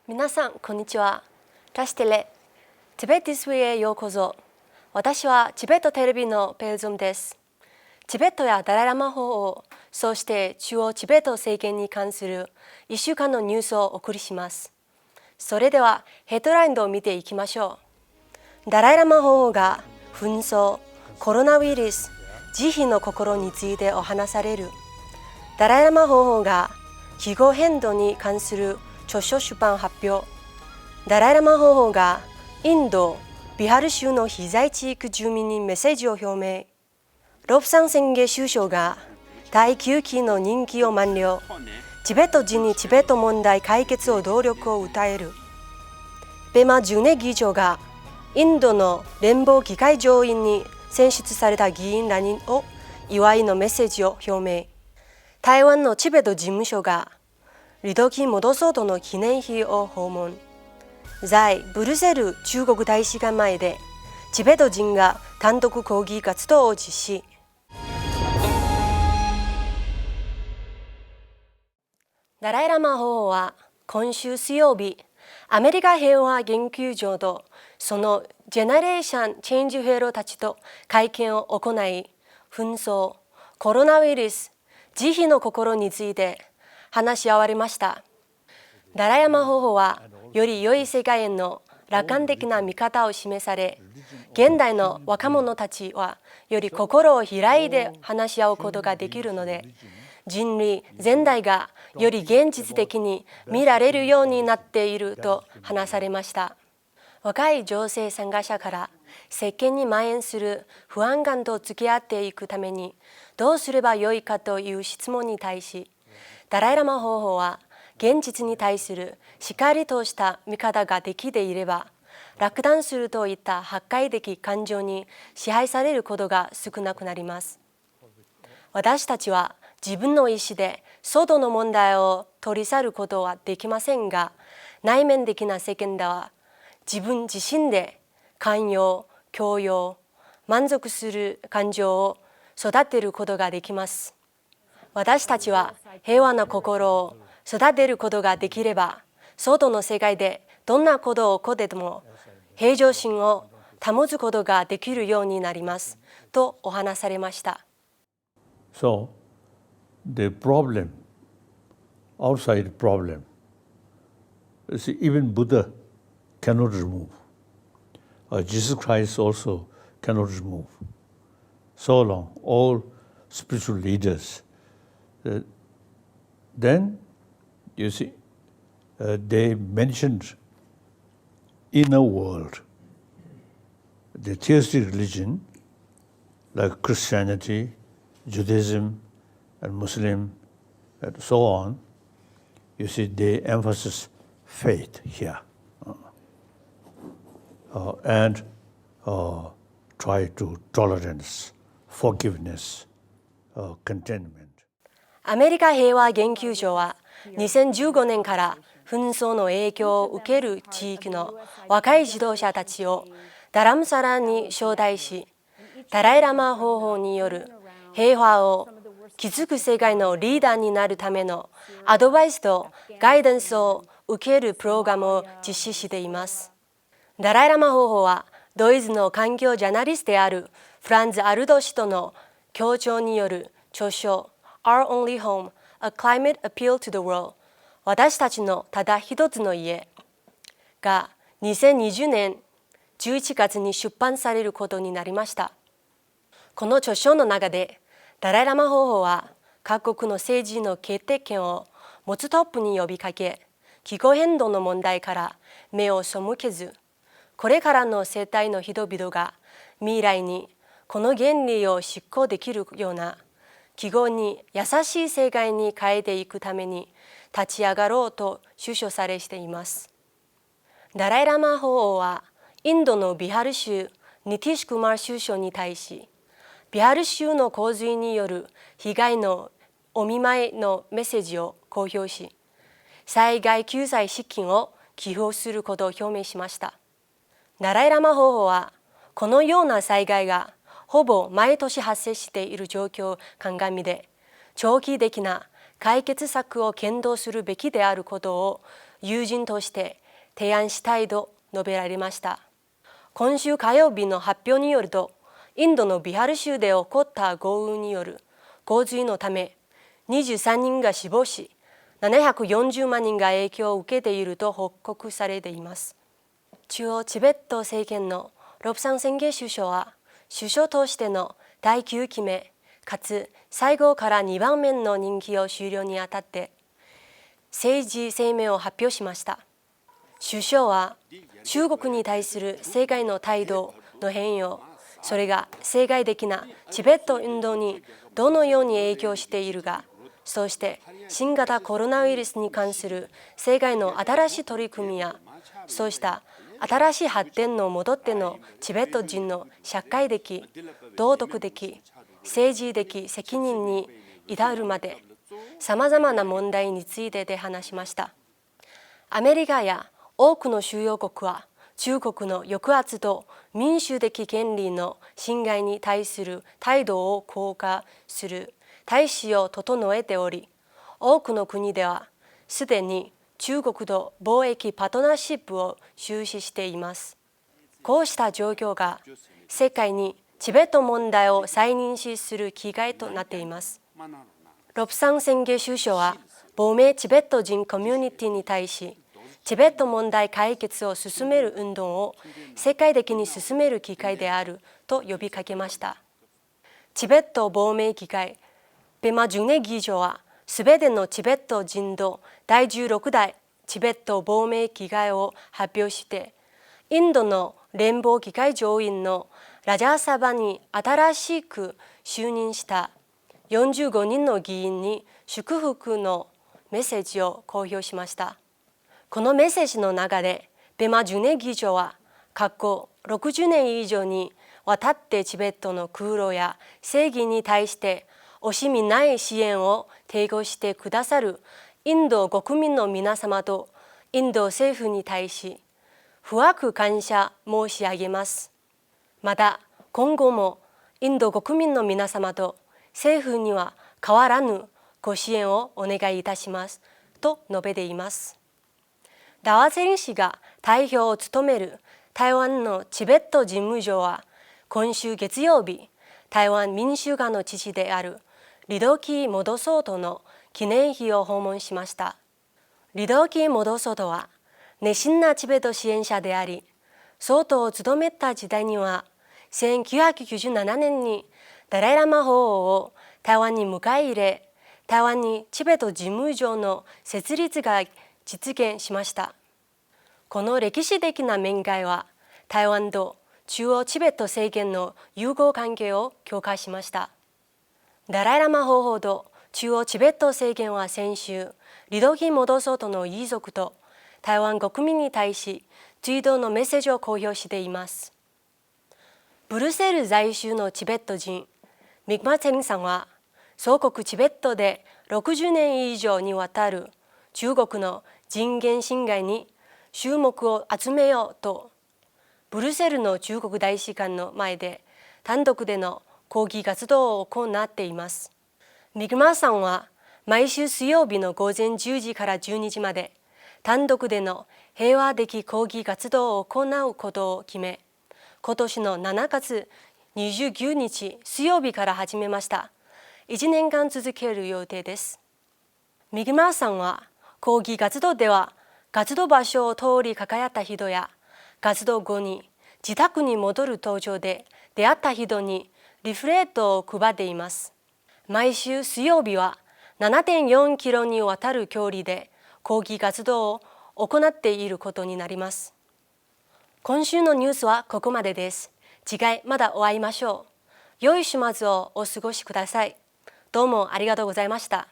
皆さん、こんにちは。ラシテレ、チベット This Way へようこそ。私はチベットテレビのペルゾムです。チベットやダライラマ法王、そして中央チベット政権に関する1週間のニュースをお送りします。それではヘッドラインを見ていきましょう。ダライラマ法王が紛争、コロナウイルス、慈悲の心についてお話される。ダライラマ法王が気候変動に関する著書出版発表。ダライラマ法王がインド・ビハル州の被災地域住民にメッセージを表明。ロプサン宣言首相が第9期の任期を満了。チベット人にチベット問題解決を努力を訴える。ペマ・ジュネ議長がインドの連邦議会上院に選出された議員らにを祝いのメッセージを表明。台湾のチベット事務所がリドキ・モドソードの記念碑を訪問。在ブルセル中国大使館前でチベット人が単独抗議活動を実施。ダライラマ法王は今週水曜日、アメリカ平和研究所とそのジェネレーション・チェンジフェローたちと会見を行い、紛争、コロナウイルス、慈悲の心について話し合われました。ダライラマ法王はより良い世界への楽観的な見方を示され、現代の若者たちはより心を開いて話し合うことができるので、人類全体がより現実的に見られるようになっていると話されました。若い女性参加者から世間に蔓延する不安感と付き合っていくためにどうすればよいかという質問に対し、ダライラマ法王は現実に対するしっかりとした見方ができていれば、落胆するといった破壊的感情に支配されることが少なくなります。私たちは自分の意思で外の問題を取り去ることはできませんが、内面的な世間では自分自身で寛容、許容、満足する感情を育てることができます。私たちは平和な心を育てることができれば、外の世界でどんなことを起こっても平常心を保つことができるようになりますとお話されました。So, the problem, outside problem, see, even Buddha cannot remove. Jesus Christ also cannot remove. So long, all spiritual leaders. Then, you see, they mentioned inner world. The theistic religion, like Christianity, Judaism, and Muslim, and so on, you see, they emphasize faith here. And try to tolerance, forgiveness, contentment. アメリカ平和研究所は2015年から紛争の影響を受ける地域の若い指導者たちをダラムサラに招待し、ダライラマ法王による平和を築く世界のリーダーになるためのアドバイスとガイダンスを受けるプログラムを実施しています。ダライラマ法王はドイツの環境ジャーナリストであるフランズ・アルド氏との協調による著書 Our Only Home: A Climate Appeal to the World 私たちのただ一つの家が2020年11月に出版されることになりました。この著書の中でダライラマ法王は各国の政治の決定権を持つトップに呼びかけ、気候変動の問題から目を背けず、これからの世代の人々が未来にこの原理を執行できるような気候に優しい世界に変えていくために立ち上がろうと主張されています。ダライラマ法王はインドのビハル州ニティシュ・クマー首相に対し、ビハル州の洪水による被害のお見舞いのメッセージを公表し、災害救済資金を寄付することを表明しました。ダライラマ法王はこのような災害がほぼ毎年発生している状況を鑑みで、長期的な解決策を検討するべきであることを友人として提案したいと述べられました。今週火曜日の発表によると、インドのビハル州で起こった豪雨による洪水のため、23人が死亡し、740万人が影響を受けていると報告されています。中央チベット政権のロプサン・センゲ首相は、首相としての第9期目、かつ最後から2番目の任期を終了にあたって、政治声明を発表しました。首相は、中国に対する世界の態度の変容、それが世界的なチベット運動にどのように影響しているか、そして新型コロナウイルスに関する世界の新しい取り組みや、そうした新しい発展の戻ってのチベット人の社会的、道徳的、政治的責任に至るまで、さまざまな問題についてで話しました。アメリカや多くの主要国は、中国の抑圧と民主的権利の侵害に対する態度を硬化する態勢を整えており、多くの国ではすでに中国と貿易パートナーシップを終始しています。こうした状況が世界にチベット問題を再認識する機会となっています。ロプサン・センゲ首相は、亡命チベット人コミュニティに対し、チベット問題解決を進める運動を世界的に進める機会であると呼びかけました。チベット亡命議会、ペマ・ジュネ議長は、すべてのチベット人と第16代チベット亡命議会を発表して、インドの連邦議会上院のラジャーサバに新しく就任した45人の議員に祝福のメッセージを公表しました。このメッセージの中で、ペマ・ジュネ議長は、過去60年以上にわたってチベットの苦労や正義に対して惜しみない支援を提供してくださるインド国民の皆様とインド政府に対し、深く感謝申し上げます。また、今後もインド国民の皆様と政府には変わらぬご支援をお願いいたしますと述べています。ダワ・ツェリン氏が代表を務める台湾のチベット事務所は、今週月曜日、台湾民主化の父であるリドキー・モドソートの記念碑を訪問しました。リドキー・モドソートは熱心なチベット支援者であり、総統を務めた時代には、1997年にダライ・ラマ法王を台湾に迎え入れ、台湾にチベット事務所の設立が実現しました。この歴史的な面会は、台湾と中央チベット政権の友好関係を強化しました。ダライ・ラマ法王と中央チベット政権は先週、リドキー・モドソートの遺族と台湾国民に対し、追悼のメッセージを公表しています。ブルセル在住のチベット人、ミグマ・ツェリンさんは、祖国チベットで60年以上にわたる中国の人権侵害に注目を集めようと、ブルセルの中国大使館の前で単独での抗議活動を行っています。ミグマさんは毎週水曜日の午前10時から12時まで単独での平和的抗議活動を行うことを決め、今年の7月29日水曜日から始めました。1年間続ける予定です。ミグマさんは、抗議活動では活動場所を通りかかった人や、活動後に自宅に戻る途中で出会った人にリフレットを配っています。毎週水曜日は 7.4 キロにわたる距離で抗議活動を行っていることになります。今週のニュースはここまでです。次回またお会いましょう。良い週末をお過ごしください。どうもありがとうございました。